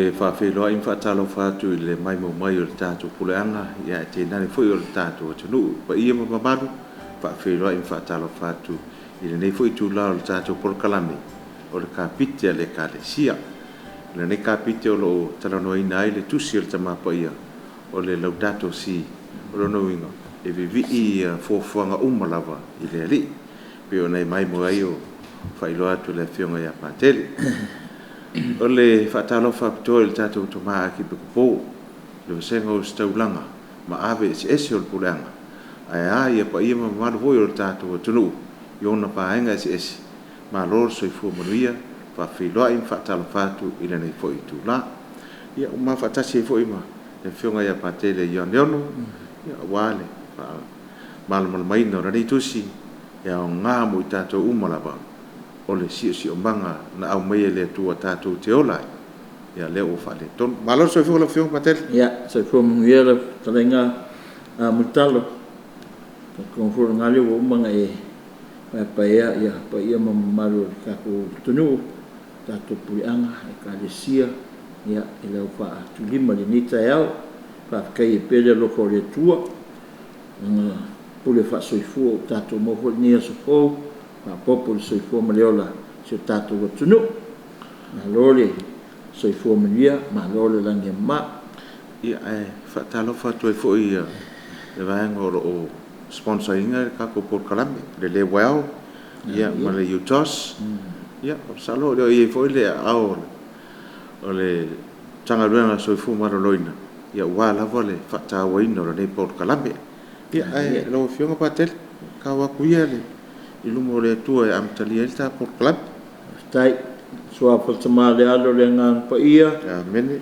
le whawhiloa in whaatalo whātu i le mai mo mai o le tātou puleanga ia e tēnane fwoi o le tātou atunu pa ia mamaru whawhiloa in whaatalo whātu i le nei fwoi tūla o le tātou polokalame o le kāpite a le kālesia le nei kāpite o lo talanoa ina ai le tusi o le tamapa ia o le laudato si o lo noinga e vivi i fōfuanga umalawa i le ali pe o nei mai mo ai o whailoa atu le whionga ia pātele o le whaatalo whapitoa le tātou tomaa ki pekupo le wasenga o staulanga ma ave esi o le puleanga ai ia pa ia mamaru hoi o le tātou atunu i ona pāenga esi ma lor soifua manuia whawhiloa in whaatalo whātu i le nei fwoi tūla ia o ma whaatasi e fwoi ma le whionga ia pātele i FRIoaneOno ia wale malamal maina o rani tusi ia o ngā mo i tātou umalawa o le si o manga na au mai le tua tātou te ola ia leo o whale ton malo soifua la whionga pātele ia soifua manuia le talenga mutalo konfuru ngali o umanga e pa ia mamaru ka ko tunu tātou puleanga e kālesia ia e leo wha tulima le nita eau wha kai e pere loko le tua pule wha soifua tātou moho nia sofou wha popo le soifua maleola se tātou watunu na lole soifua malia ma lole langi ma ia e wha talo whatu e fo ia le vaenga o sponsor inga ka ko por kalame le wao ia ma le utos ia o salo le i fo le ao o le tanga ruanga soifua maroloina ia wala vole fata waino le por kalame ia ai lo fionga patel ka wa kuia le ilumo le tua e amtalia ta por kalame tai sua faltama le alo le ngang pa ia amen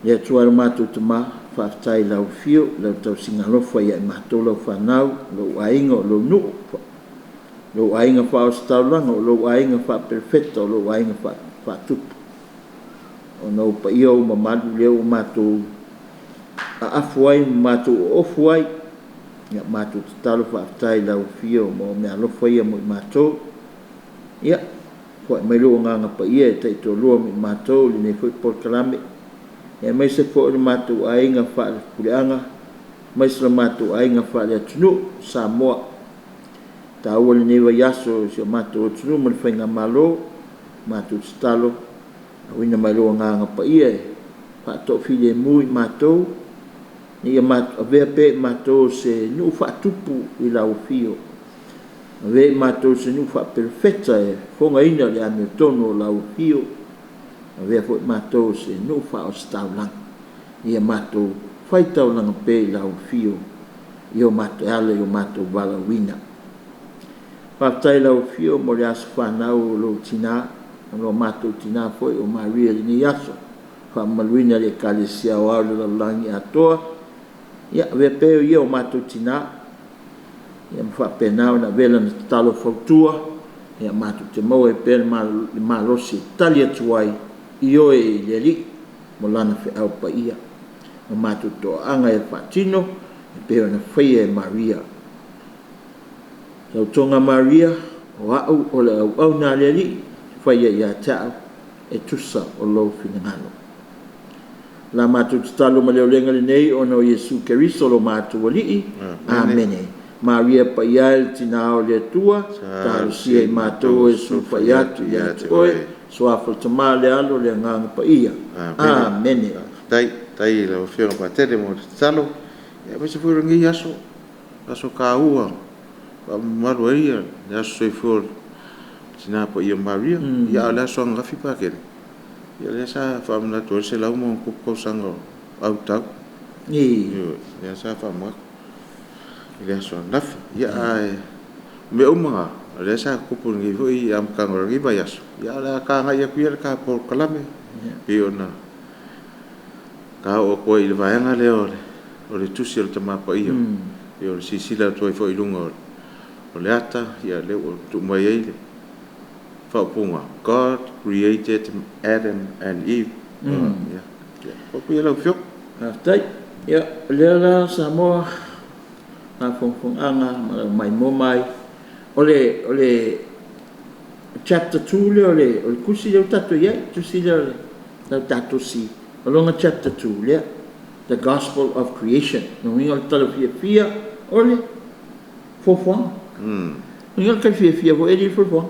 ia tua matu tama fatai lau fio lau tau singa lofa ia mato lau whanau lau ainga lau nu lau ainga wha ostaulang lau ainga wha perfecto lau ainga wha tupu o nau pa ia o mamadu leo mato a afuai mato ofuai ia mato tatalo fatai lau fio mo mea lofa ia mo mato ia kwa mai lo nganga pa ia e taito lua mi mato li nei fwoi por kalame e mai se fo le matu ainga fa le puleanga mai se le matu ainga fa le tunu Samoa ta o le newa yaso se matu tunu mo le fainga malo matu stalo wina mai lo nga pa ia fa to file mui matu ni matu ave pe matu se nu fa tupu i la fio ave matu se nu fa perfecta e fonga ina le ame tono la fio ave fo matou se no fa o staulang ia matou fai taulang pe la fio io matou ale io matou bala wina fa tai la fio mo le asfana o lo tina lo matou tina foi o maria ni yaso fa malwina le kalesia o la langi atoa ia ave pe io matou tina ia fa pena na vela na talo fotua ia matou te mo e per mal rosi talia tuai io e leli mo lana fe au pa ia o matu to anga e patino e pe ona foi e Maria so tonga Maria o au o le au na leli foi ia ta e tusa o lo finangano la matu talo ma le lenga le nei ono Yesu Keristo lo matu oli amen Maria pa ia tina o le tua ta si e matu e su fa ia tu ia oe so afo tama le alo le nganga pa ia amen tai la whionga pātele mo talo ia mai se fwoi rangi aso ka ua pa maru ia le aso soifua tina pa ia Maria ia le aso angafi pakele ia le sa whamna tōre se lau mo kuko sanga au tau le sa whamwa le aso angafi ia me umanga le sa kupu ngi foi am kangor ngi bayas ya la ka nga ya kuir ka por kalame piona ka o ko il vaenga le o le tusi o tama pa ia yo si sila to foi lungo o le ata ya le o tu mai ele fa punga God created Adam and Eve ya ko ku la fio tai ya le la Samoa na fong anga mai mo mai ole chapter 2 le kusi le tato ye tu si le lau tatou si. Alonga chapter 2, lea, the gospel of creation. No inga le tala fia ole, fofuanga. Inga kai fia ho eri fofuanga.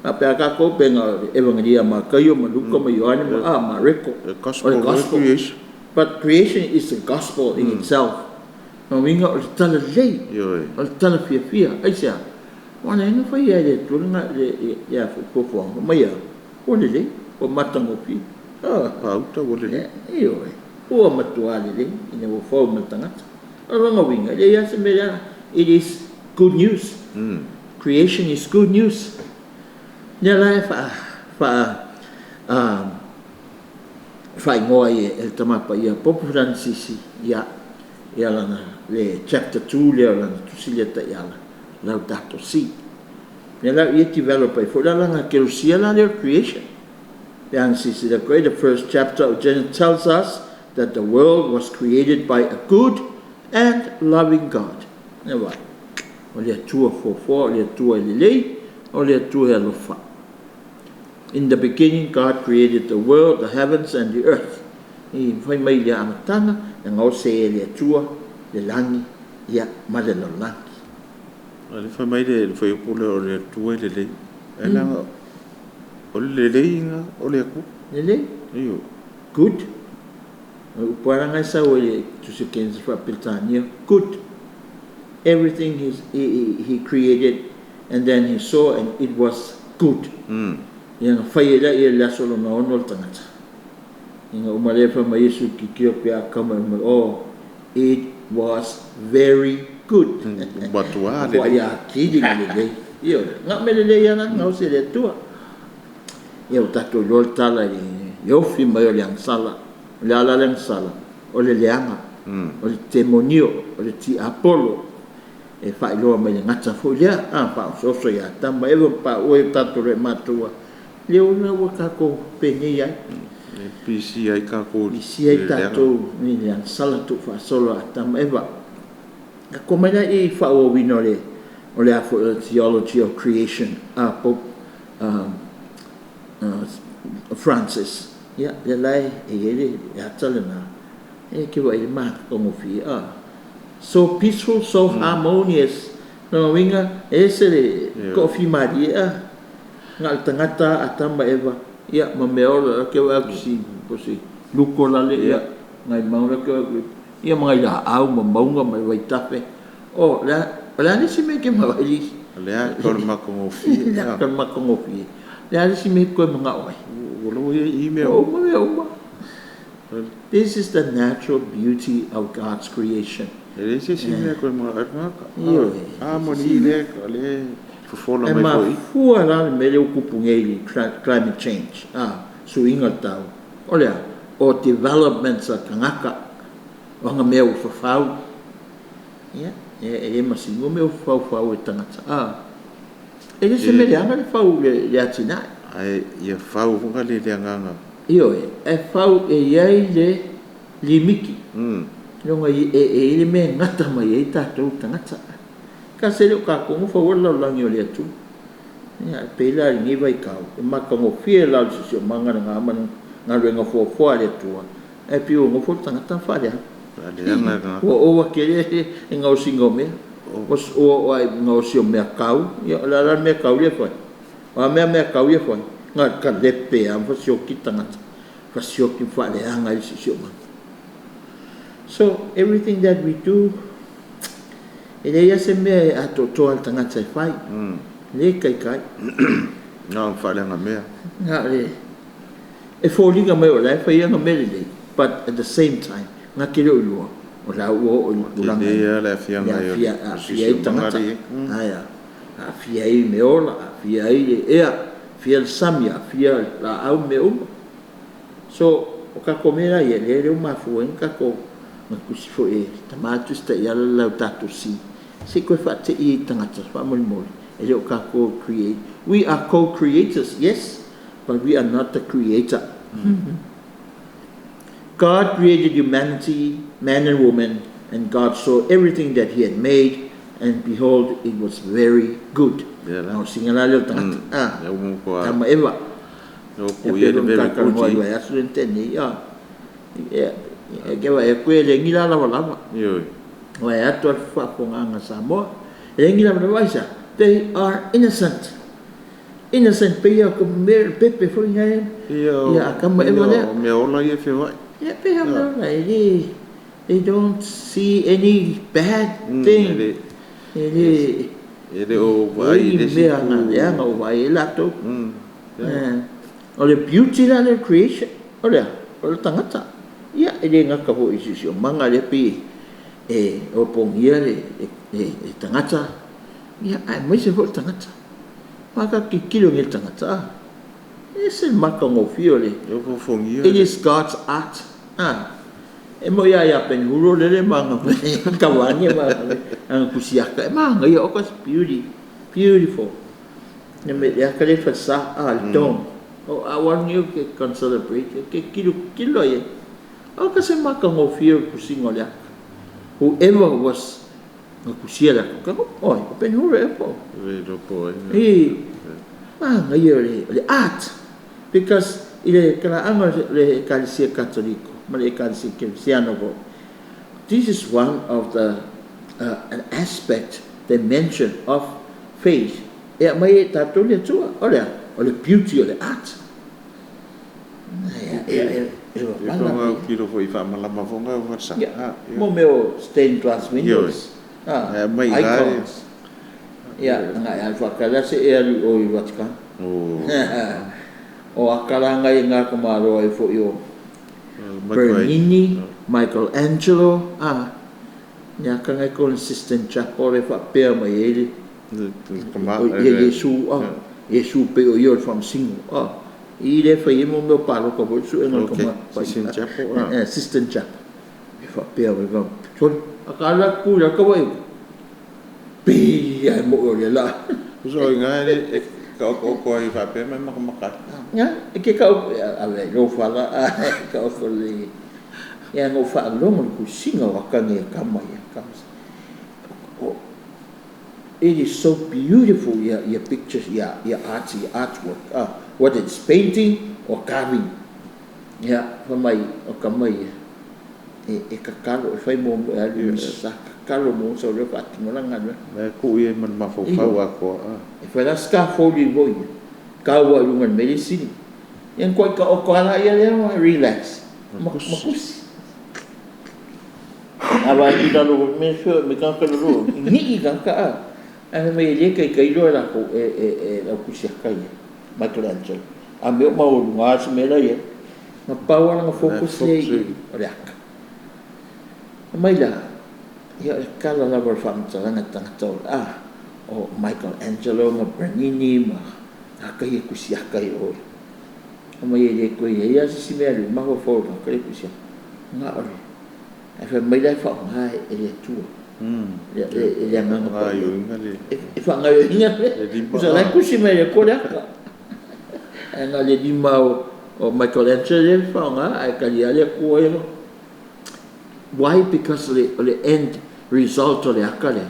A pe aka ko penga evangelia ma kayo ma Luka ma Yohane ma Mareko. The gospel of creation. But creation is the gospel in itself. No inga le tala lei. Le tala fia. Ai sia. Wana inga fai le tulunga le ya fofuanga. Mai ole le, o matango fi. Pauta ole le. Iyo ua matuale le, ina ua fau matangata. Alanga winga, le yasa mea, it is good news. Creation is good news. Nia lai ingoa e tamapa ia Pope Francis ia lana le chapter 2 le lana tusilia ta iala lau tato si. Nia lau ia develop ai fo la langa kerusia la le creation. The great first chapter of Genesis tells us that the world was created by a good and loving God. Never. In the beginning, God created the world, the heavens, and the earth. Good. Good. Everything he created, and then he saw, and it was good. It was very good. Yo tato lol tala yo fi mai yang sala la yang sala o le leanga o le temonio o le ti apolo e fa lo mai ngata fo ya pa so ya tamba e pa o tato re matua le ona wa ka ko penye ya pisi ai ka ko pisi ai tato ni yang sala tu fa solo tamba eva ko mai e fa o winole o le theology of creation Pope Francis, le lai so peaceful, so harmonious. No winga esere coffee maria ngal tangata atamba eva mameola ke wa posi lukola le ngai maura ke mga au maunga mai waitape la ni sime ke mawali le kon makongofi la si me ko mga oi. This is the natural beauty of God's creation. And climate change. So ingatau. Olha, o developments a kangaka. Wanga meu fafau. Masingo meu fafau e tangata. Ele se me llama le fau le atina. Ai ia fau funga le nganga. Io fau iai le limiki. Longa le me ngata mai e tatou tangata. Ka se le ka ko fau la langi o le atu. Ia pela ni vai kau. E makango fie la so manga nga man nga renga fo le tua. E pio ngo fo tangata fa le. O wa kele nga o singo me. Was o ai no sio me kau ya la me kau le foi wa me kau le foi nga ka lepe am sio kitanga fa sio ki fa le anga sio man. So everything that we do ele ya se me ato to al tanga sai fai le kai no fa le nga me nga le e fo linga me o la fa ya nga me le but at the same time nga kilo lo o la o ulang la fianga fia tangata fia meola fia fia samia fia la au me so o ka komera ye le uma fuen ka ko makusi fo tamatu sta ya la tatu si se ko fa te I tangata fa mo ele o ka ko create. We are co-creators, yes, but we are not the creator. God created humanity, man and woman, and God saw everything that he had made, and behold, it was very good. Now, O po ia le vero ko kuti. ia asu teni ya ke wa e ko le ngila lava Yo. wa atu fa ponga Samoa le ngila lava isa they are innocent pe ia ko mer pepe fo ngai ia kama e wale Me ola ia fe vai. ia pe ha they don't see any bad thing Ele o vai desse ya no vai lá to o le beauty la le creation o le tangata ia ele nga ka ho isi o manga le pi o pongia le tangata ia ai mai se ho tangata maka ki kilo nge tangata ese maka ngo fiole it is God's art e mo ia pen huro le manga ka wani ma ang kusiaka manga ia o ka beautiful ne me ia ka le fasa al don o awan you can celebrate ke kilo ye o ka se maka ngo fio kusingo le whoever was kusia la ka oi pen huro e po manga ia le art because ile kala anga le kalisia katoliko this is one of the an aspect they mention of faith. E mai tatou le tua, o le beauty of the art. Mo meu stained glass windows. Icons. Ya, ngai alfa kala se e ali o i Vatican. O akala ngai nga kamaro ai fo yo. Bernini, Michelangelo, nya ka ngai consistent chapel e fa pe mai ele Yesu pe o yo from single i le fa mo meu paro ko bo su en kama assistant chapel e fa pe o go so akala ku ya ka wai pe ya mo le la so ngai ko i fa pe mai maka ya ke ka ave lo fala ka o le ya no fa lo mo ku singa wa ka nge kama ya kama it is so beautiful your pictures your artwork whether it's painting or carving ya fa mai o ka mai e ka kalo e fai mo sa kalo mo so le fa mo la ngana ku i man ma fo fa wa ko e fa la scaffolding boy ka wa lungan medicine yang ko ka o kala ia le relax makusi aba i dalo me so me ka lo ni ka ana me le kai lo la ko la kusia kai Michelangelo a meu mau ngas me la ye ma pawa na focus le ora mai la ia kala la vor fam tsana tanga o Michelangelo ma Bernini ma kai kusia kai o mai le ko ia si me le ma fo kai kusia nga ora e fa mai la fa ngai e tu ya nga yo ngale e fa nga yo usa la kusi me le ko la nga le di mau o Michelangelo fa nga ai ka ia le ko why because the end result of the akale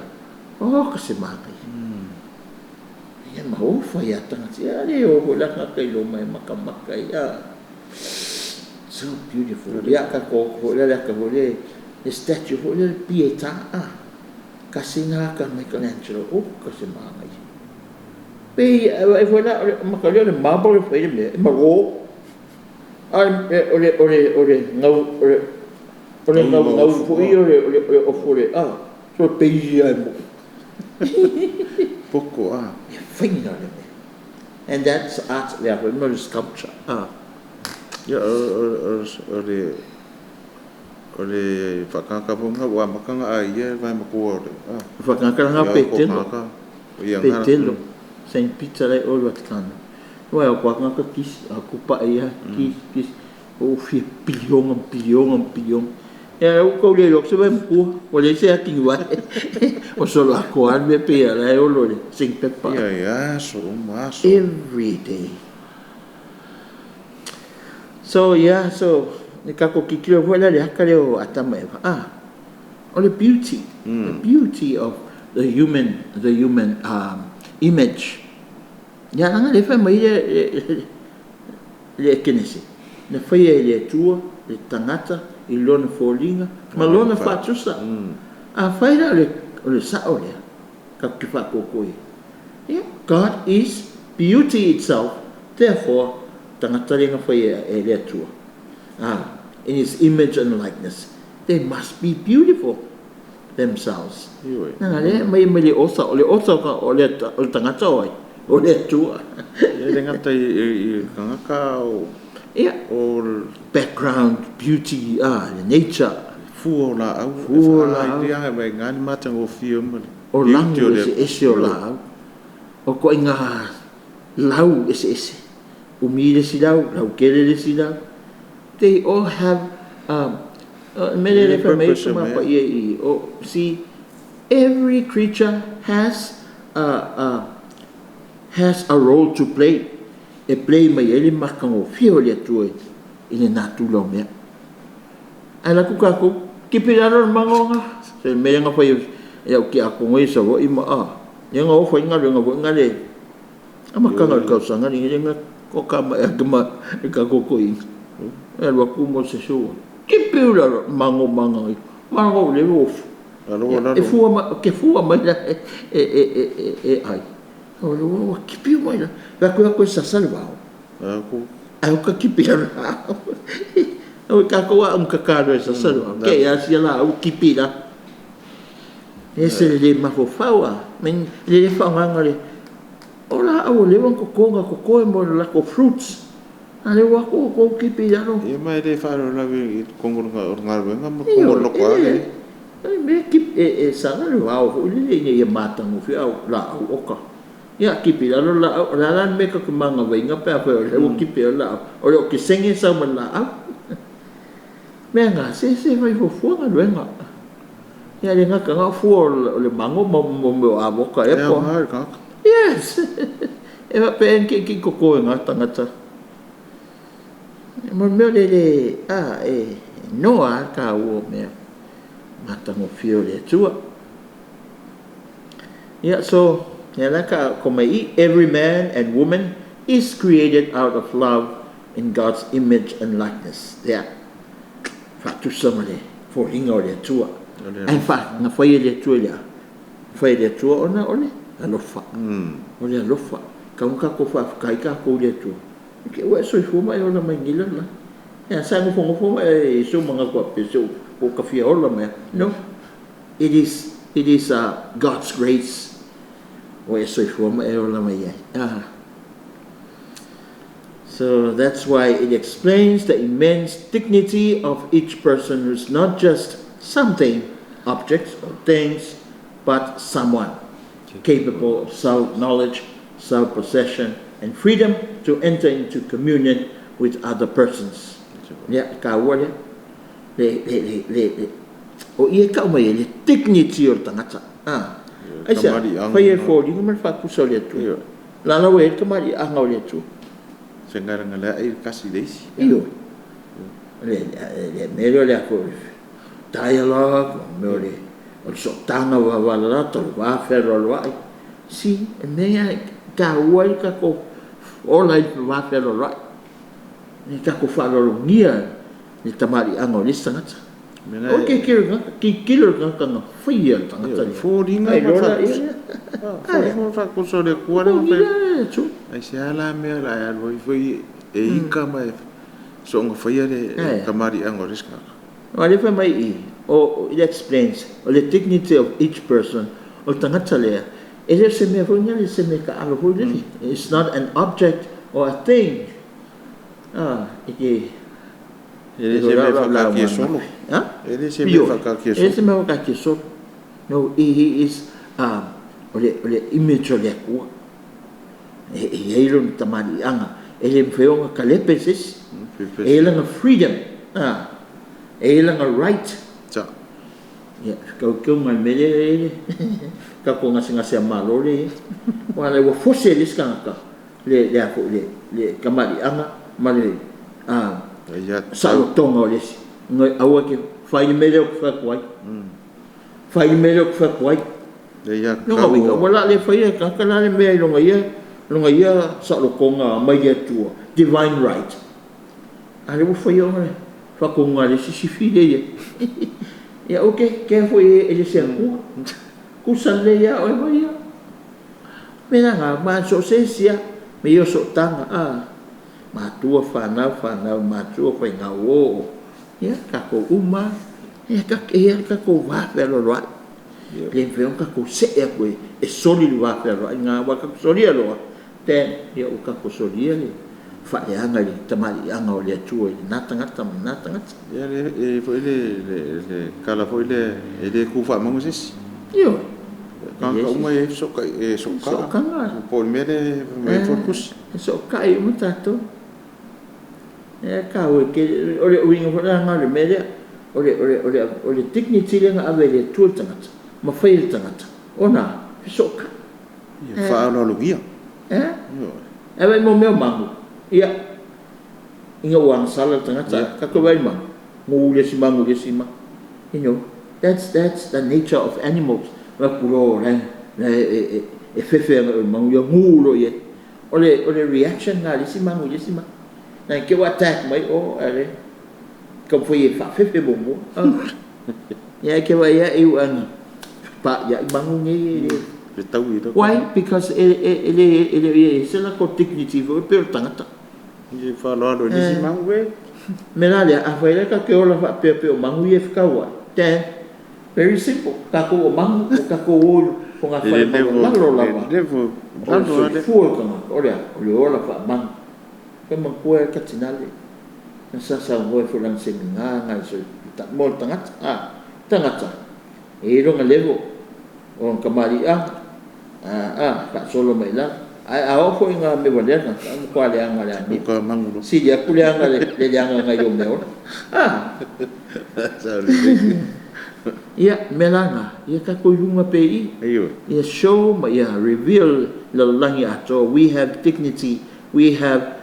ka se mai ya mau fa ya tanga ya le o la ka kai lo mai makamakai so beautiful ya ka ko la ka le the statue for the Pietà kasina ka Michelangelo ka se mai pe e foi la makale le marble foi le maro ore ngau foi o fore so pe ia mo poco finally and that's art there for no sculpture ya ole fakaka ponga wa makanga ai vai makuo fakaka nga petelo Saint Peter le o Vatican wa ko nga kis aku pa ia kis o fi billion ya o ko le lo se va ku o le se ating wa o solo ko an me pe la o lo Saint Peter ya so mas every day so ni kako kikilo wala le akale o atama o the beauty of the human image ya nga le fa mai le kenesi na fai le tua le tangata I lona folinga ma lona fatusa a fai le sao le ka ki fa kokoi God is beauty itself therefore tangata le nga fai le tua in his image and likeness they must be beautiful themselves nga le mai le osa ka o le tangata o le tua le ngata I kangaka or background beauty the nature fuola dia mai ngani mata ngo film o lango ese o la o ko inga lau ese umile si lau kele si lau they all have many information ma see every creature has a role to play e play mai ele makango fio le tue ine natulo me ala ku ka ku kipirano mangonga se me nga fa e o ki ako ngoi sa wo ima nga o fa nga le amakanga ka sanga ni nga ko ka ma ka ko i e lo ku mo se sho kipirano mango le wo e fu ma ai o lo kipi mai la ko sa salva o ka kipi la o ka ko ka sa salva ke ya si la o kipi la ese le ma fo fawa men le fa ngale o la o le ko mo la ko fruits ale wa ko kipi la no e mai le fa la vi kongo ngal nga mo lo ko ale me kip sa la wa o le ni mata mo fi la o ka ya kipi la me ka manga vai nga pa o kipi la o le ki senge sa man la me nga se vai fo nga nga ya le nga ka fo le mango mo avoka e po yes e va pen ki ko nga tangata mo me le no ka wo me mata mo fio le tua ya so every man and woman is created out of love in God's image and likeness. There. Fatu samale for hinga le tua. En fa na foi le tua ya. Foi le tua ona ole alofa. Ole alofa. Ka ko fa kai ka ko le tua. Ke wa so fu mai ona mai ngila la. Ya sa mo fo mai so mga ko peso ko ka fia ola mai. No. It is God's grace. So that's why it explains the immense dignity of each person who's not just something, objects or things, but someone capable of self-knowledge, self-possession, and freedom to enter into communion with other persons. Yeah, the dignity of tangata. Aisa, fai fo di ngam fa ku so le tu. La la we kamari anga le tu. Sengara ngala ai kasi desi. Iyo. Le mero le ko. Dialogue, mero. O so tanga wa la to wa ferro wa. Si, me ka wai ka ko o lai wa ferro wa. Ni ka ko fa lo ngia ni tamari anga le sangata. Okay, kilo ka fia tangata. Foringa fa ko so le kuare ai se ala me la foi ika mai so nga fia le kamari angoriska. Wale fa mai it explains the dignity of each person o tangata le ele se me vonya le se me ka alo holi. It's not an object or a thing. Ele se me fa ka solo. Ele se me fa ka solo. Ele se me fa ka solo. No, he is ole image ole ku. Ele no tamani anga. Ele mfeonga kalepesis. Ele nga freedom. Ele nga right. Ja. Ya, kau ngal mele. Ka ko ngasi malole. Wala wo foselis ka. Le kamali anga male Salo tonga oles. Ngai awa ke fai mele ko fa kwai. Fai mele ko fa kwai. Ya. No ka wala le fai ka kana le me lo ngai salo konga mai tua. Divine right. ale mo foi o fa ko ngale si fide ye ya okay ke foi ele se ku sale ya o ya me nga ma so se sia me yo so tanga ma tua fa na ma tua foi nga o ya ka ko uma ya ka ko va pero lo le veo ka ko se e ko e soli va pero nga wa ka soli lo te ya o ka ko soli le fa le anga le tamali anga o le tua na tanga ya le foi le kala foi le ku fa mangusis yo ka uma e so ka po me fokus so ka e mutato e ka o ke o le winga fora nga le media o le dignity le nga ave le tua tanga ma fai tanga ona so ka fa lo lugia yo ave mo me mangu ia inga wang sala tanga ka ko vai mang ngule si ma you know that's the nature of animals wa pulo e fefe mang yo ngulo ye ole reaction nga si ma na ke wa attack mai ale ko foi fa fefe bombo ya ke wa ya eu an pa ya mangu ngi why because ele se la ko dignity vo per tanga Ye fa lo do ni si mangwe. Mena le a fa ka ke ola fa pe mangu ye ka wa. Te very simple. Ka ko mangu ka ko o ko nga fa la lo la ba. Devo tanto le fu ka ola fa man. Ke man ko ka tinale. Sa mo fu lang se minga nga so ta mo tanga e ro nga levo o ka mari ka solo mai la a ofo inga me valerna ko ale anga le ni ko mangulo si dia kule anga le anga nga yo meo ia melanga ia ka ko yunga pe ia show ma ia reveal la langi ato we have dignity, we have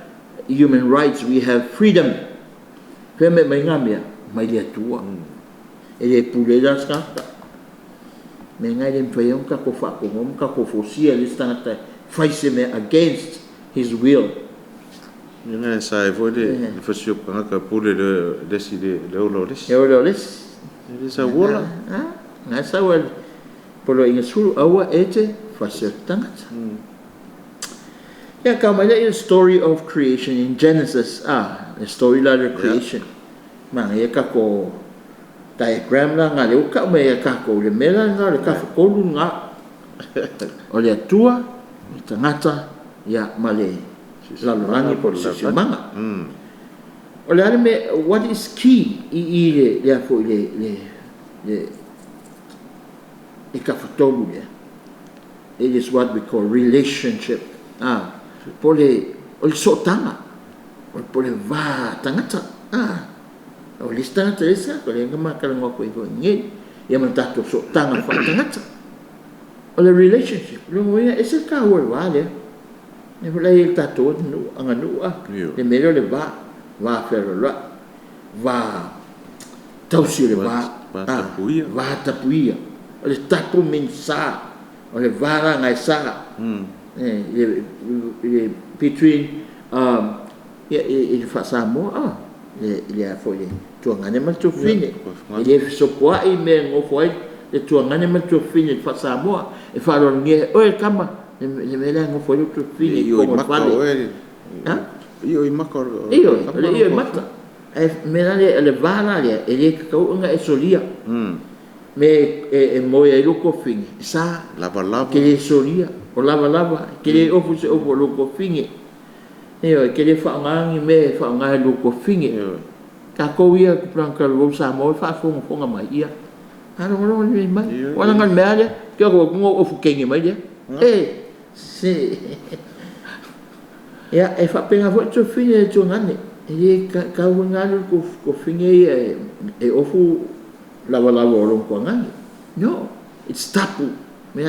human rights, we have freedom peme mai ngamia mai dia tua ele pule das kata me ngai pe yon ka ko fa ko mom ka ko fosia listanta fights him against his will. Nina sai foi de fasio pa ka pule de decide leololis. Ele sa wola. Na sa wel polo inga sulu awa ete fasio tangat. Ya kama le story of creation in Genesis the story of creation. Mang ya ka ko diagram la nga le ka me ya ka ko le mela nga le ka ko lu nga. Ole tua tangata ya male lalurangi por sisimanga ole ale me what is key i le fo le ikafutolu ya it is what we call relationship pole ole sotanga pole va tangata ole tangata esa pole ngama kala ngoko iko ngi ya matato sotanga fa tangata ole relationship lo ya ese ka wo wale ne vola il tato no anganu le melo le va fer va tausi le va tapuia ole tapu mensa ole vara ngai sa between il fa samo il a folie tu ngane mal tu fine il so qua i me ngo foi le tuangane ma tu fine fa Samoa e fa lo nge o e kama le mele ngo fo tu fine ko fale io i makor io mata e melale le vana le e le ko nga e solia me e mo e lu ko fine sa lava che le solia o lava che le ofu se ofu lu ko fine e che le fa ngangi me fa ngai lu ko fine ka ko ia planka lu Samoa fa fo nga mai ia ano ni mai wala ngal mele ke ko ngo ofu kengi mai dia si ya e fa penga vo tu fine tu ngane e ka ngalo ko fine e ofu lava lo ko ngane no it's tapu me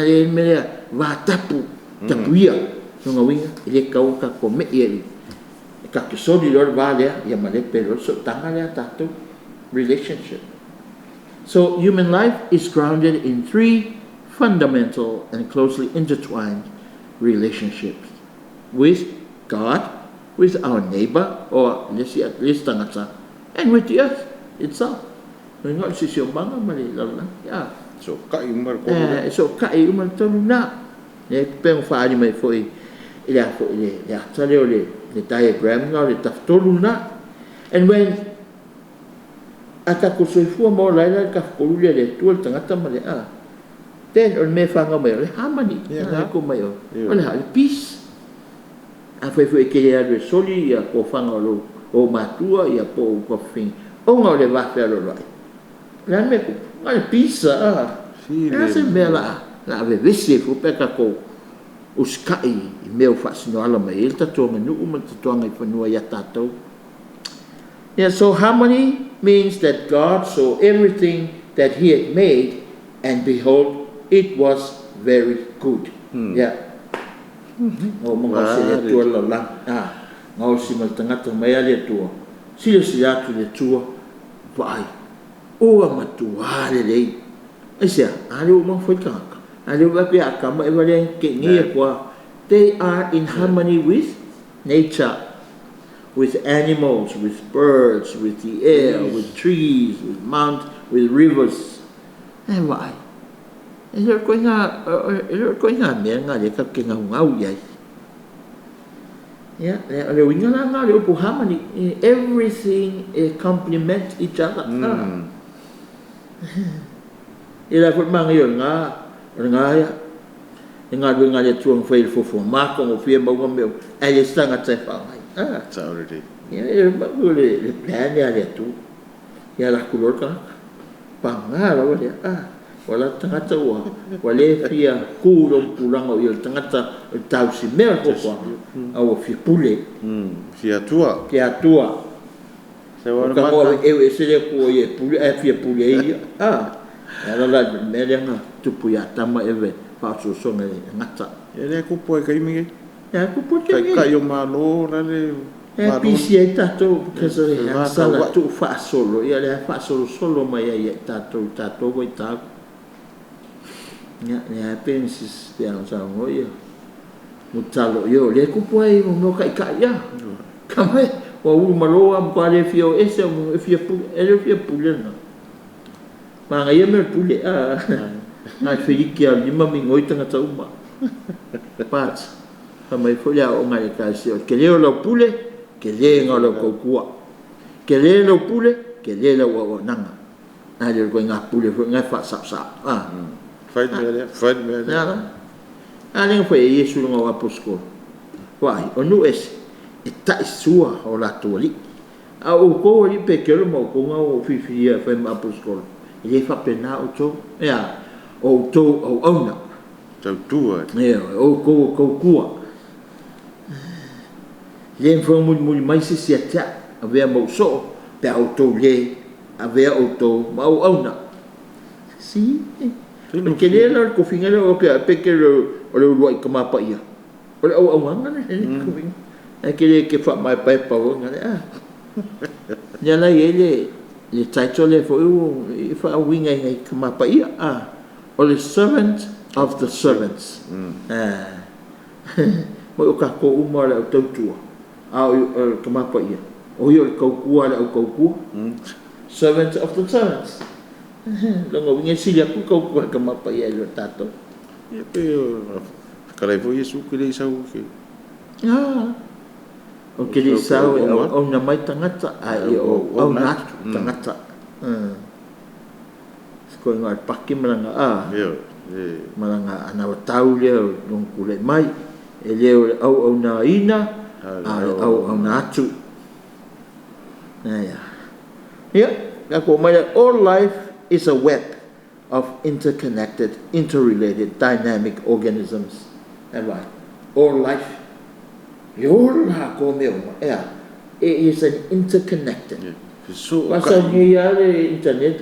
va tapu tapuia no ngawinga e ka ko me e ka ke so di lor vale ya male pero so tanga ya tatu relationship. So human life is grounded in three fundamental and closely intertwined relationships with God, with our neighbor, or let's see at least tangata, and with the earth itself. Not si siomanga mali lala. Yeah. So kai umar ko. So kai umar tonu na. Ne peng fa ni mai foi. Ila foi le ya tale ole the diagram na le taftolu na. And when ata ko soifua mo laila ka ko le tuol tangata mali then on me fanga mai le harmony. Ya ko mai o. Ole ha peace. A foi ke ya le soli ya ko fanga lo o matua ya po ko fin. O ngole va fer lo lai. Lan me ko ngal pizza se mela la ave vese fu peka ko uskai meu fasino ala mai el tatonga nu uma tatonga fanua ya tato. Yeah, so harmony means that God saw everything that he had made and behold it was very good. Yeah. O mga sila tua la lang. Ngau si maltangata mai ale tua. Sila tu le tua vai. O matua lei isia alu mo foi kaka alu ba pia kama evalen ke ngia kwa they are in harmony with nature, with animals, with birds, with the air, with trees, with mountains, with rivers. And why elor ko nga me nga le ka ke nga ngau yai ya le winga nga le po harmony, everything complement each other. Ila put mang yon nga ya nga du nga le tuang fail fo ma ko fie mo mo ai sta nga tse fa mai It's already. ya ba le plan ya le tu ya la kulor ka panga la wa wala tangata wa wale fia ku lo pulang o yo tangata tau si mer ko au fi pule Fia tua. se wa ka mo e se le ko ye pule fia pule era la merenga tupu ya tama eve fa so ngata Ele ko po kai mi. ya ku po Kai yo malo na le. Pisi e tato because ya sala tu fa solo ya le fa solo mai ya tato voi ta ya pensis ya sa ngoya mutalo yo le ku po ai no kai ya kamai wa u malo am pa le fio ese mo fia pu ele fia pulena ma ngai me pule na filikia lima mingoi tanga tauma pat kamai folia o ngai ka sio ke le lo pule ke le ngalo ko kua ke le lo pule ke le lo o nanga na le ko nga pule fo nga fa sa Fight me. na ale foi yesu ngo aposko wai o nu es ta sua o la toli a o ko li pekelo mo ko nga o fifia fa aposko ele fa pena o to ya o to o ona Tau tua. ya o ko kua yen fo mu mai se sia ave mo so pe o to le ave o to ma o ona si ke le la ko fingelo o ke pekelo o le luai ka mapa ia o le o wanga ne ko ving ke le ke fa mai pa pa o nga ya la ele le title le fo fa winga ngai ka mapa ia o le servant of the servants mo ka ko uma le tautua o ka mapa ia o yo ko kua le ko kua servant of the servants longo winga silia ku ko ka mapa ia le tato Ia pe kalai fo Yesu ke le sau ke. O ke le sau o na mai tangata o na tangata ko ngai paki malanga malanga ana tau le long kule mai e le au na ina au na atu ya ko mai all life is a web of interconnected, interrelated, dynamic organisms. And right, all life, your it is an interconnected. Pasal ni ada internet.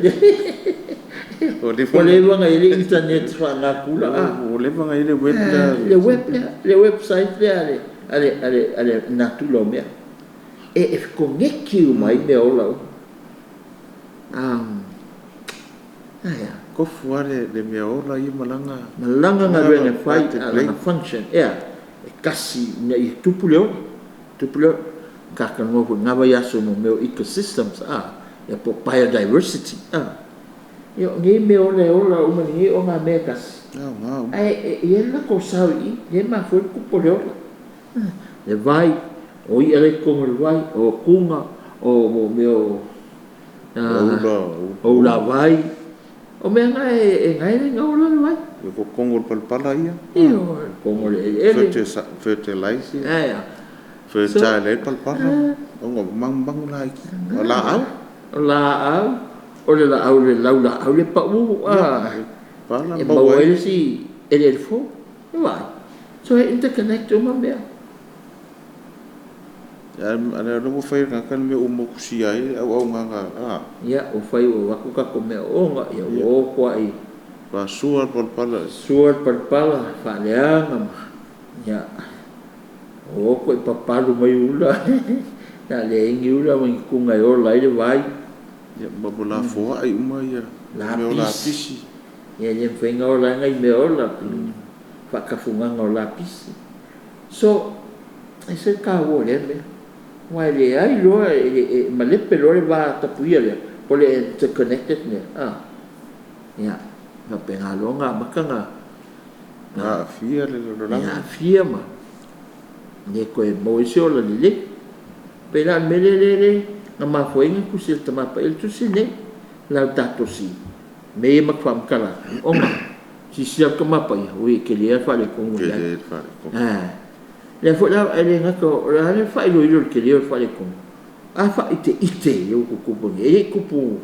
Boleh bang ada internet fana kula. Boleh bang ada web le website ada natulo me. If connect mai me ola. Ko fuare le mea ola I malanga nga rene fai ala function kasi na I tupu tuplo kakango ko ngava yaso mo meu ecosystems ya po biodiversity yo ngi me ole ola uma ngi o nga mekas ai yela ko sawi ye ma foi ku poleo le vai o ele ko le vai o kunga o meu o la vai o me ngai ngai ola le vai ko kongol palpala ia yo kongol ele fertilizer fertile palpala o mang la iki la au o le la au le pa u pala e mau ele si ele fo vai so e interconnect o mambea ana no fai kan me mo kusia au nga ya o fai o aku ka ko me o nga ya o ko ai pa suar palpala fa leanga ya o ko papalu mai ula na le ngiula mo kunga o lai le vai ya babula fo ai uma ya me la pisi ya le fenga o la ngai me o la fa ka funga o la pisi so ese ka wo le me wai le ai lo ma le pelo le va ta puia le po le interconnected ne ya na penga longa makanga fia le ya fia ma ne ko e mo isi o la le pela melelele na mafoinga kusil tama pa el tusine la tato si me ma kwam kala onga si sia kama pa ya we ke le fa le kongo ya le fo la ele ngako la le fa lo ke le fa le kongo fa ite yo ku ku e ku pu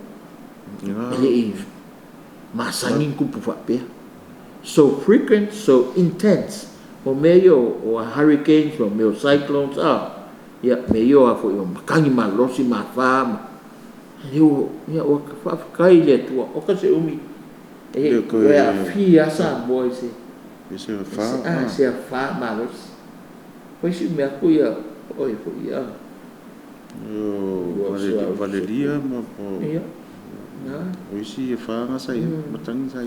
ele masangin ku pu fa pe so frequent so intense o meio o hurricanes o meio cyclones ya meio a foi makangi malosi mafama eu ya o fa kai le tu o ka se umi ko ya fia sa boy se se fa malos pois me akuia oi foi ya valeria ma po ya na isi fa nga sa matang sa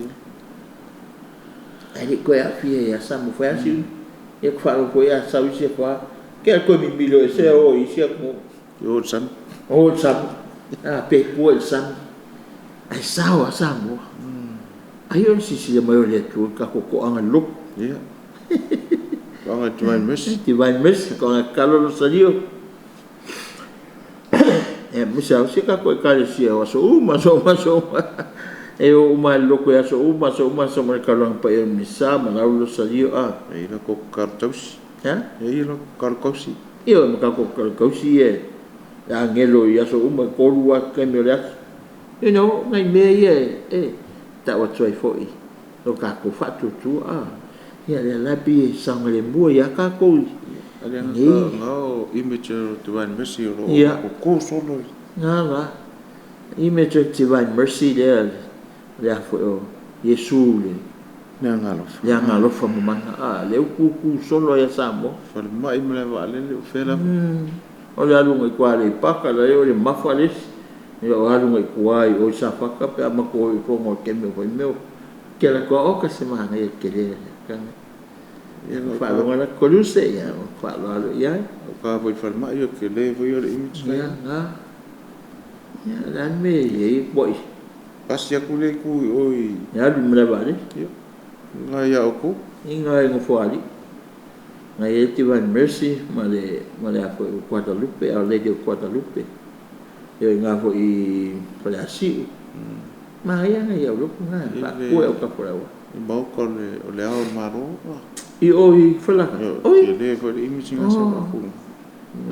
ai ko ya fia ya sa mo foi assim e ko fa ko ya sa isi fa que ko mi milo se o isi ko o san pe ko san ai sa mo ai on si mai le tu ka ko anga look ya anga divine mercy ko kalo lo sadio misa se ka ko ka le si o so e o ma loko ya so ma kalo pa e misa ma lo sadio ai na ko kartos e lo karkosi io ma ka ko karkosi ya ngelo ya so ko ruwa ke me le ngai me ta wa tsoi foi lo ka ko fa tu ya le la pi sang le mo ya ka ko ale no image divine mercy lo ko solo la image divine mercy le fo Yesu le ngalo fa mo mana le ku solo ya samo fa mai me va le fela o le alu ngai kwa le paka le o le mafales yo alu ngai kwa o sa paka pe ma ko mo ke me ke la ko ka se ma ngai ke le kan fa lo ngala ko lu se ya fa lo ya ka voi fa mai yo ke le voi le image ya dan me ye boy pas ya ku le ku oi ya du me ba le ngai ya ko ngai ngo fo ali ngai divine mercy ma le fo Guadalupe a Lady of Guadalupe yo nga fo i palasi ma ya ngai yo nga pa ko e ka fo wa ba ko le ao maro i oi fala oi le fo image nga sa ku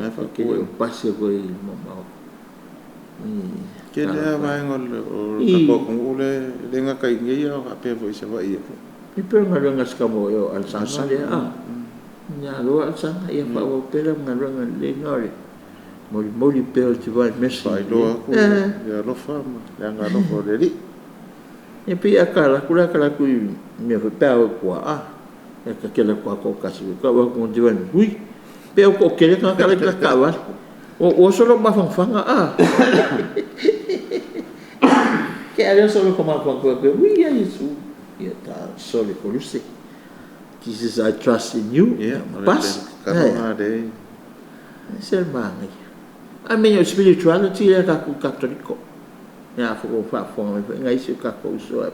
na fa ke o passe ko i mama ke le vai ngol o ka ko le nga kai ngai yo a pe fo i sa va i i pe nga nga ska mo yo al sanga le nya lo al sanga ia pa o pe nga le ngore moli pe o ti vai messi ai do ko ya lo fa ma ya nga lo ko le ri e pe akala ku me fo pe o ko e ka ke le ko ka si ko ko ti vai ui pe o ko ke le ka ka wa o solo ma fanga que era solo como a qualquer we are isso e tá solo por isso Jesus I trust in you yeah pas Se mangi. I mean, your spirituality is Catholic. Yeah, for ngai se kako so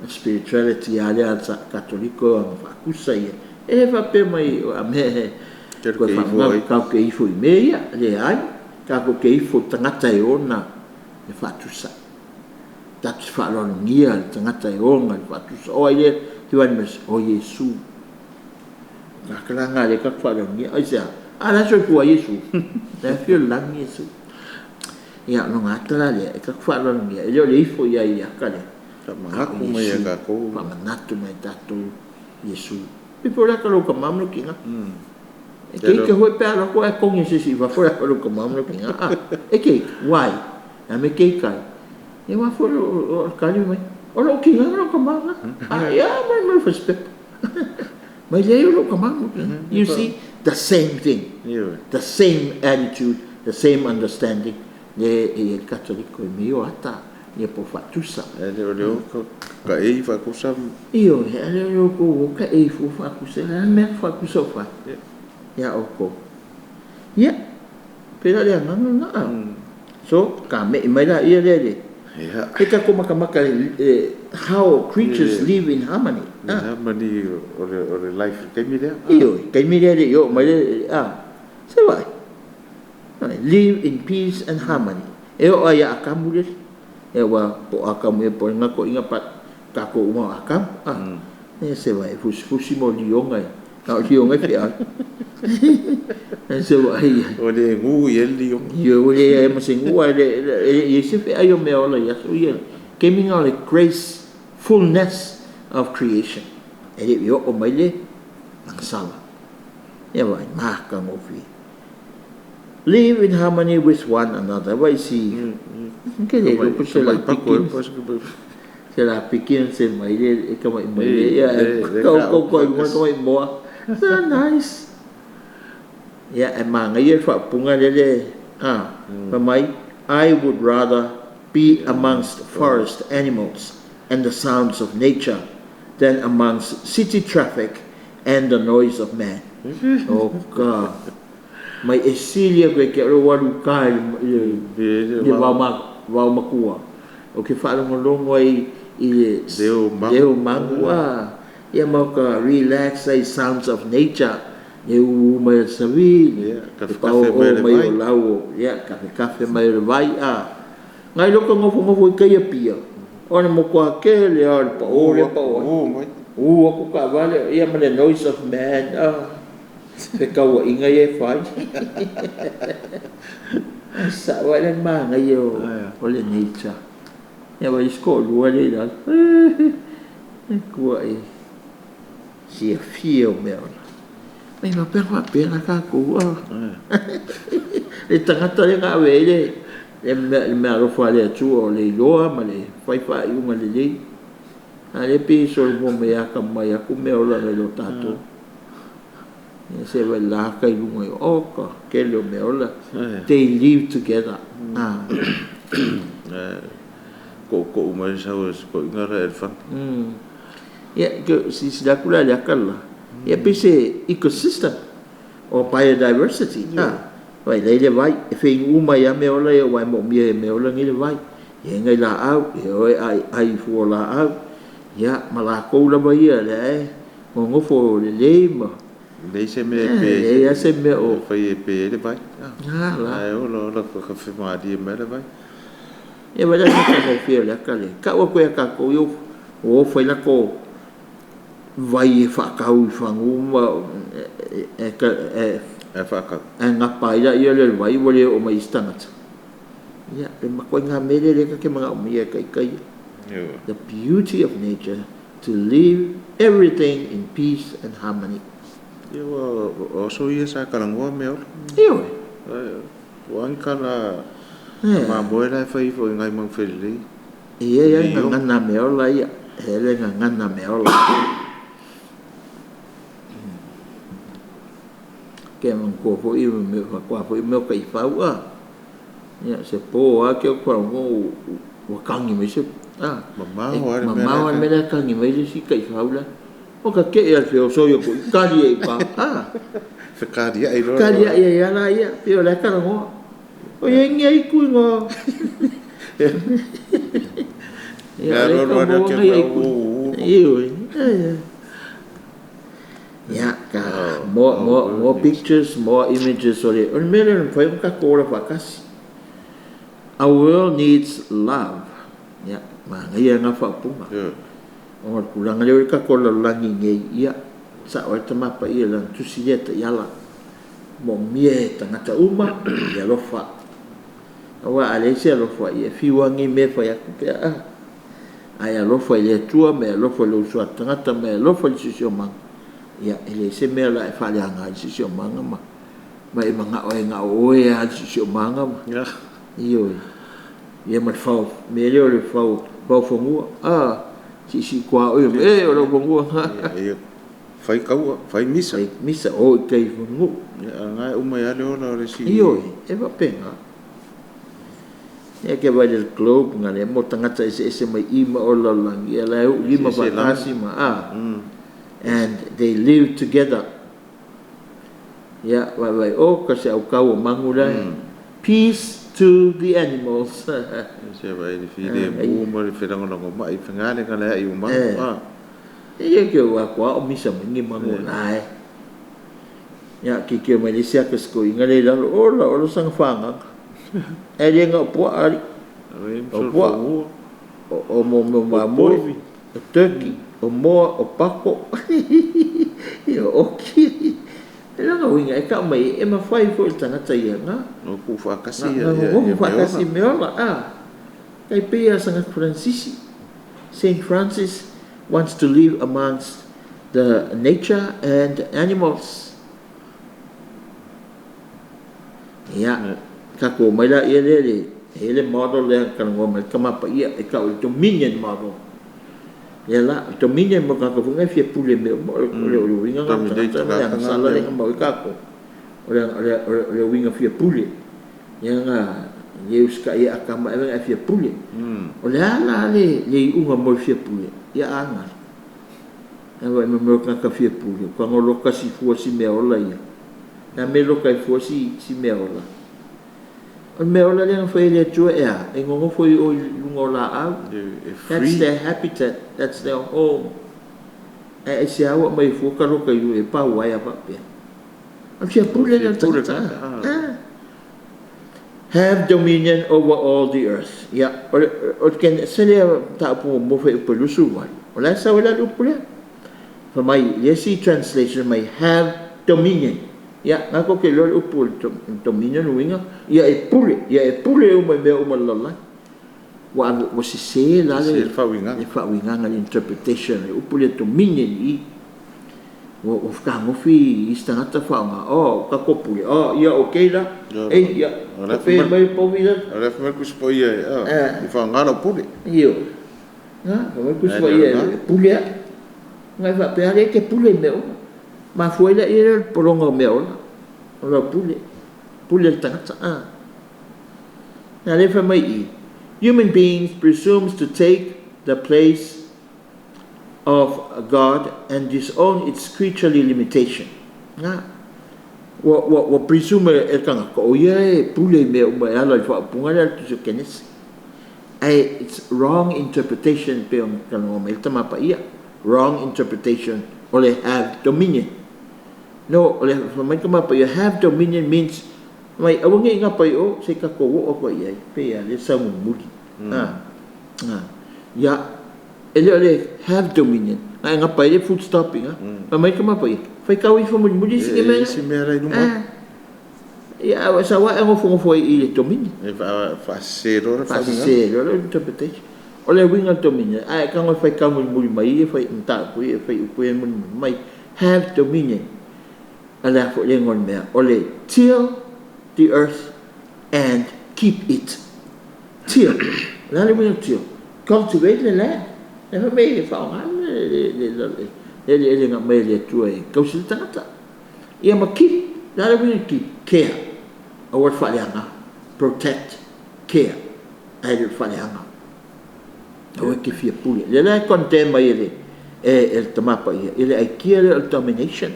spirituality ale Catholico fakusai. E fa pe mai a me ko fa ka ke fo me ya le ai ka ko ke fo tangata e ona e fatusa. Dat fa lo ngia tangata e ona e fatusa. O ile ti van mes o Yesu. Ka klanga le ka fa lo ngia ai sa. Ala so ko Yesu. Da fio lang Yesu. Ya no ngatala le ka fa lo ngia. Ile le fo ya ka le. Ka mangaku mai ka ko. Pa manatu mai tatu Yesu. Pipo la ka lo ka mamlo kinga. Que foi pela ko e kong si va fora ko ko mamlo kinga. E ke why? Na me ke kai. E wa fora o kali mai. O lo kinga no ka mamlo. Ya mai respeto. Mas aí o lo ka mamlo. You see the same thing. The same attitude, the same understanding. Le cattolico e mio ata. Ia po fatusa. Leo ka e fa kusa. Io leo ko ka e fu fa kusa. Me fa kusa fa. Ya oko. Ya. Pera le ngano na. So ka me mai la ia le. Ya. E ka ko maka how creatures live in harmony. Harmony or life ke mi le. Io ke mi le yo mai Se vai. Live in peace and harmony. E o ya akamule. E wa po akam e po nga ko inga pat ka ko uma akam e se vai fusi mo lionga ka lionga fi a se vai o le ngu ye liong yo le e mo se ngu e se fi ayo me ola ya so ye coming out the gracefulness of creation e yo o mai le ang sala e vai ma ka mo fi live in harmony with one another vai si que le lo puse la piquin se la piquin se mai le como mai ya ko mo so nice ya emang ye fa punga le pa mai I would rather be amongst forest animals and the sounds of nature than amongst city traffic and the noise of man. Oh God. Mai esilia ko ke ro walu kai le wa makua o ke fa longo ai i deu mangua ia mo ka relax ai sounds of nature eu mai savi ka kafe mai lau ia kafe mai vai ngai lo ko ngofo kai pia ona mo kwa ke le pa o ko ka vale ia me noise of man Pe kau inga ye fai. Sa wala ma ngayo. Wala nature. Ya wa isko lua le da. Ku ai. Si fio meu. Mai ma pe na ka ku. Le tangata le nga we le. Me ro fa le tu o le loa ma le fai unga le. Ale pe so mo me aka mai aku me ola le tato. Se vai lá kai lunga oka ke lo me ola they live together ko uma sa ko ngara elfa ya que si da kula ya kala ya pese ecosystem or biodiversity vai le vai fe uma ya me ola ya vai mo me ola ngi vai ya ngai la au ai fu la au ya mala ko la vai le ngo fo le ma le se me pe ya se me o fai pe le vai la o lo ka fe ma di me le vai e vai dar ka fio le kale ka o ko ka ko yo o foi la ko vai fa ka u fa uma fa ka nga pa ya yo le vai vole o mai stanat ya le ma ko nga me le ka ke mga umia kai the beauty of nature to live everything in peace and harmony. Yo so ye sa kalangwa me Yo wan kala ma boela fai fo ngai mang feli ia ngana me ola ia ele ngana me ola ke man ko fo i me ko fo me kai fau ia se po a ke ko ngo wa kangi me se mama wa me la kangi me si kai fau la O ka ke ia feo so yo ko kari e pa. Whakari ai roa. Kari ia ia la ia. Feo la kara ngoa. O ia ingia i kui ngā. Ia le ka mua ngai i kui. Ioi. Ia ka. More pictures, more images. O le mele whai ka kora whakasi. Our world needs love. Ia. Ma ngai ia ngā whapunga. O ngā kuranga leo ka kola langi ngei ia. Sa o te mapa ia lang tusi leta iala. Mo mie tangata uma ia lofa. Awa alese lofa ia fiwangi me fa ya kupea. Ai lofa ile tua me lofa lo sua tangata me lofa sisio mang. Ia ele se me la fa ya nga sisio manga ma. Ma e manga o ya sisio manga ma. Iyo. Ia ma fa me le fa fongu. Si kwa o o lo fongu. Fai kau, fai misa. Misa o kai fongu. Ngai uma ya le ona le si. Iyo, e va penga. E ke vai le globe ngale mo tangata ese mai ima o la langi e la lima va kasi ma and they live together. Ya vai o ka se au kau mangula. Peace to the animals. Se vai le fide mo mo le feranga no mai fengale kala ai uma. Ia ke wa kwa o misa mingi mangula ai. Ya ki mai le sia ka sko ingale la o sang fanga. E nga po ari. O mo o turkey, o mo o pako. Ia oki. Ela nga winga e ka mai e ma fai fo tangata ia nga. O ku fa kasi ia. O ku fa kasi me ola Kai pia sanga Francis. Saint Francis wants to live amongst the nature and animals. Ya, kako mai la ia ele model le kan ngoma kama pa ia e ka o dominion model. Ya la dominion mo ka ko ngai fie pule me mo le winga ka sala le mo ka ko. Le winga fie pule. Ya nga Yeus ka ia akama e fie pule. O le ala le unga mo fie pule. Ya anga. E vai me ka fie pule. Ka ngolo ka si fu si me ola ia. Na me lo ka fu si me ola. O me ola le fa ile tua ea. E ngongo foi o lungola au. That's their habitat. That's their home. E se awa mai fu ka lo ka yu e pa wai apa pe. O fie pule le have dominion over all the earth. Ya, o ken sele ta pu mo fe pelusu wai. O la sa wala lupule. For my Yesi translation may have dominion. Ya, ngako ke lo upul dominion winga. Ya e pule o mai me o malala. Wa se la le fa winga. E fa winga ngal interpretation. Upule dominion i o ka mo fi istangata fa nga ka kopule ia okay la ia pe mai po vida ora fa ku spo ia i fa nga no pule io na ko ku spo ia pule ngai fa pe ale ke pule me ma foi la ia polongo me ora pule tangata na le fa mai human beings presumes to take the place of God and disown its creaturely limitation. Na wa presume kanga ko pule me ala fa punga tu kenes. It's wrong interpretation pe on kanga me tama pa ia. Wrong interpretation ole have dominion. No, ole fa mai kama pa ia have dominion means mai awangi nga pa o se ka ko o pa ia pe ya le sa muli. Ya ele have dominion. Ai nga pa ele food stopping mai kama pa fai kawi fa muli sige me si me ra no ma ya sa wa ngo fo ile dominion e fa sero interpretation ole winga dominion ai ka ngo fai ka muli mai fai nta ku fai ku mai have dominion ala fo le ngon me ole till the earth and keep it till la le winga till cultivate the land. Never made it for ele nga mai le tuai kau si tangata ia ma keep la le keep care awat fa leanga protect care ai le fa leanga o ke fia pule le la contem mai ele el tamapa ia ele ai kia le domination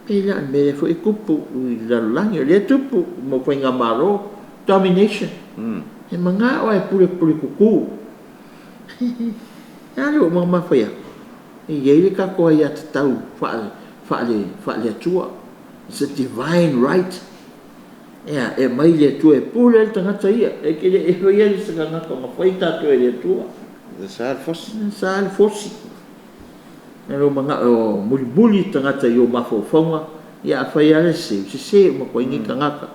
pela me foi kupu la langi le tupu mo foi ngamaro domination e manga o e pule kuku alo mama foi e ele ka ko ia tau fa le tua it's a divine right e mai le tua e pule el tangata ia e ke e foi ele se nga ko ma foi tatu e le tua Sal fosi ero manga o muli tangata yo mafofonga ia fai ale se mo ko ingi kangaka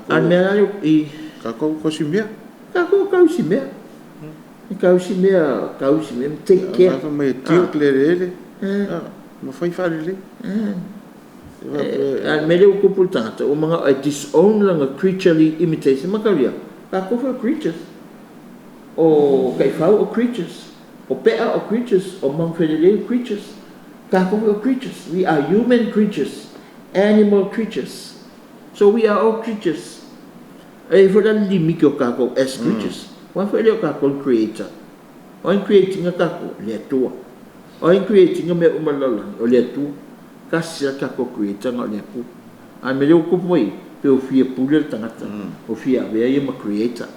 an me ala i ka ko simia take care ka me tio clerele mo fai fare an me le ko pultata o manga I disown langa creaturely imitation makaria ka ko for creatures o kai fau o creatures o pea o creatures o manfedele creatures kako o creatures we are human creatures animal creatures so we are all creatures e for the limiko kako as creatures wa fele kako creator o creating a kako le tua o creating me umalala o le tua kasi kako creator no le pu an me le ko moi pe o fia pule tangata o fia ve ye ma creator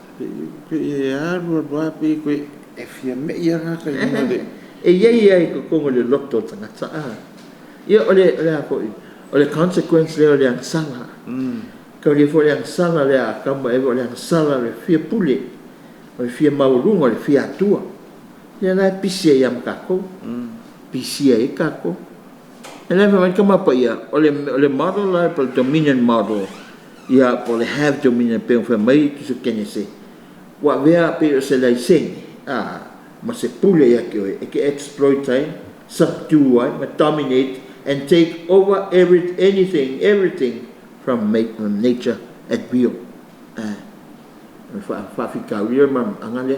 ya ro pe ko e fia me ia nga ka e ye ko kongo le lotto tangata ia ole ole consequence le ole sanga ka le fo le sanga le ka mo e ole sanga le fia pule o fia maulunga le fia tua ia na pisia ia mkako pisia e kako ele vai kama pa ia ole model la per dominion model ia po le have dominion pe fa mai ki se kenese wa vea pe se la sing ma se pule ia ke exploit subdue ma dominate and take over everything from nature at will fa fika ia ma angale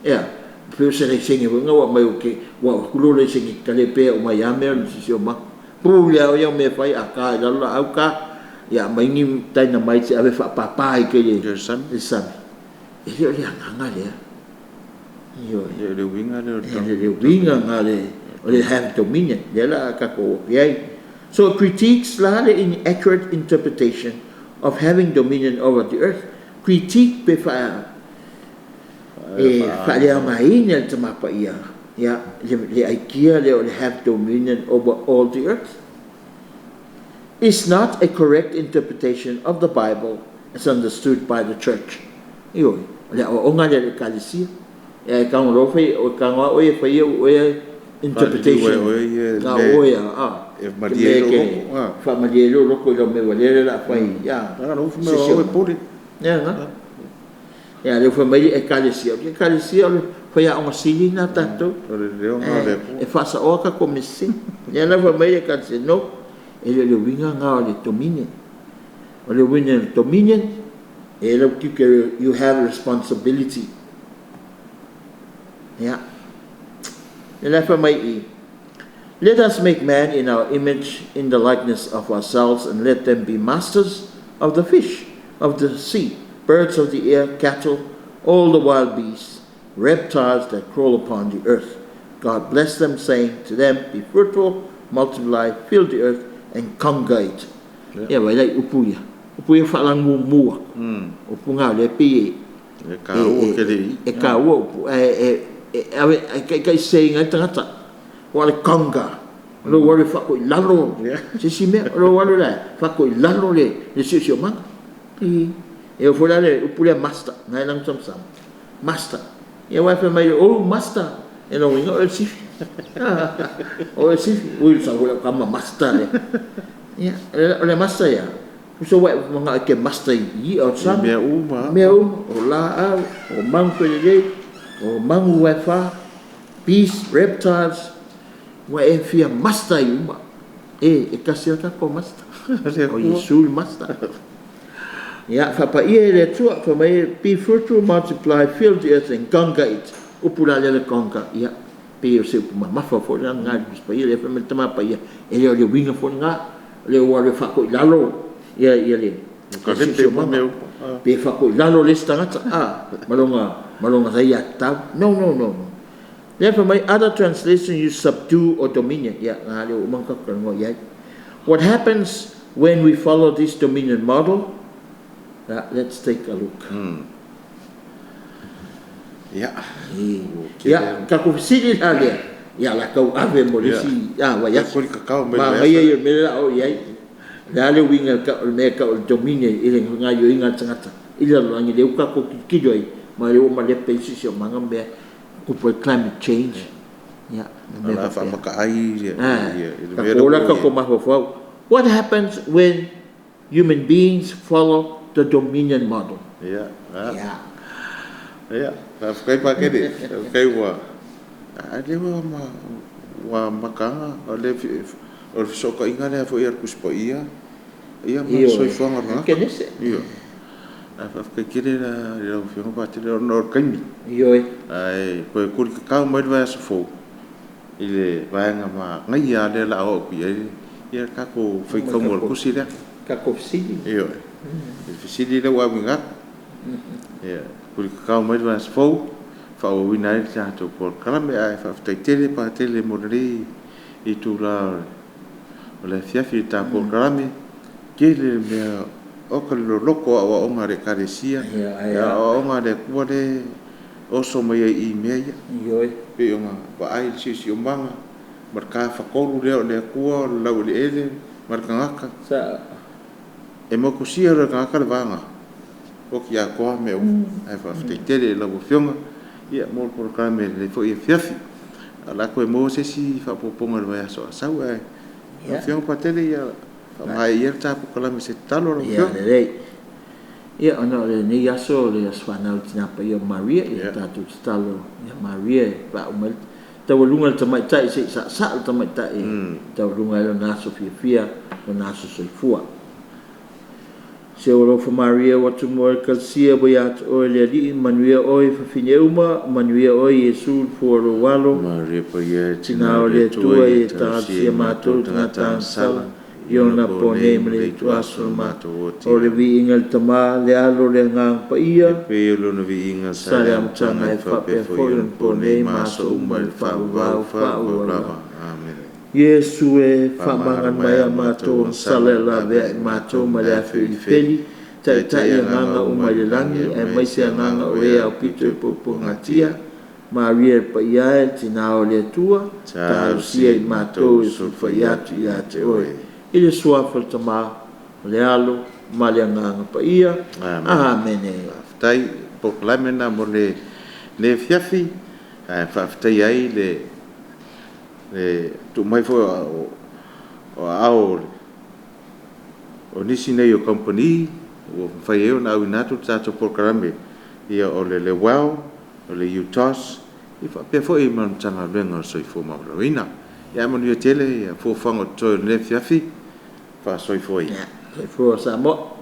ia pe se la sing nga wa mai ke wa kulo le sing ka le pe o mai ame si o ma pule ia me fai aka la au ka ya mai ni tai na mai se ave fa papai ke ye san ele le anga le le winga le le have dominion la ka ko ye so critiques la inaccurate interpretation of having dominion over the earth critique pe fa le mai ni el tama pa ia ya le idea le have dominion over all the earth is not a correct interpretation of the Bible as understood by the church. Iyo, o nga le kalisia, ka ngo fe o ka ngo o fe o interpretation. Na o ya e madielo fa madielo lo ko lo me valere la fa ya. Na no fume o puri. Ya nga. Ya le fa mai e kalisia fa ya o sili na tanto. E fa sa o ka komisi. Ya na fa mai e kalisia no. Ele le winga nga le dominion. Ole winga dominion, ele you have responsibility. Yeah. Let us make man in our image, in the likeness of ourselves, and let them be masters of the fish, of the sea, birds of the air, cattle, all the wild beasts, reptiles that crawl upon the earth. God blessed them, saying to them, be fruitful, multiply, fill the earth, and conquer it. Ya vai lai upuia fa lang mua upunga le pi e ka o ke le e ka o kai sei ngai tangata wa le conquer lo wa le fa ko lalo si me lo wa le fa ko lalo le si ma e o fola le upuia master ngai lang sam master ya wa fa mai o master e no winga o si o si will sa wala kama master ya le master ya so wa mga ke master yi o sa meu o la o mang pele o mang wa fa beast reptiles wa e fia master yuma e kasia ka ko master o yesul master ya fa pa ie le tua fa mai be fruitful multiply fill the earth and conquer it upula le conquer ya pe se ma fa fo nga pa ile fa tama pa ia ele le winga fo nga le wa le fa ko lalo ia le ka vente mo meu pe fa ko lalo le stanga malonga sai ya ta no Therefore, my other translation use subdue or dominion. What happens when we follow this dominion model? Let's take a look. Kakofisili halia. La kau ave mo lesi. Wa ya. Ma ia me la o ia. Le winga ka me ka dominion ile nga yo inga tangata. Ile lo ngi le ka ko kido ai. Ma le o ma le pensi so manga me ko climate change. What happens when human beings follow the dominion model? Kai pakede, kai ale wa makanga ale o soka inga le fo ia kuspo ia ma soi fonga na kenese kai kire la le fiona patile no kaimi ai ko kur ka mo va so fo ile va nga ma ngai ale la o ku ia ka ko foi como ko sira ka ko sili sili le wa winga kur ka mo va so fo fa o wina ia to por kalame ai fa tele pa tele modri i tu la le fiafi ta por kalame ke le me o ka lo loko o o ngare karesia o ngare kuare o so mai i meia pe o nga ba ai si o manga marka fa koru le kua lau le ele marka ngaka sa e mo kusia ra ngaka le vanga o ki a ko me o ai fa tele la bo fionga ia mo por kalame le fo ia fiafi ala ko mo se si fa poponga le va so sa ai fiong patele ia mai ia ta po kalame se talo ia ona le ni aso le aswana tina pa ia Maria ia ta tu talo ia Maria pa umal ta walunga ta mai tai se sa ta mai tai ta walunga le na so fia o na so soifua se oro fa Maria watu mo kalsia boyat o le di Manuia oi fa fineuma Manuia oi Yesu foro walo Maria pa ia tina o le tua ia ta sia mato tanga sala Iona pone mele tuaso mato o le vi ingal tama le alo le ngang pa ia pe lo no vi ingal sale am tanga e fa pe foyon pone maso umal fa lava amen Yesu e fa mangan mai mato sale la ve mato male feli tai tai nganga umal langi e mai se nganga o e au pito popo ngatia Maria pa ia tina o le tua ta sia mato so fa ia te oi ile suafa tama le alo malianga pa ia amen tai proclame na mo le fiafi fa tai ai le tu mai fo o ao o nisi nei o company o fai eu na winatu tato proclame ia o le wow o le utos i fa pe fo i man tanga lenga so i fo ma roina ia mo ni tele fo fango to le fiafi fa so i foi foi sa mo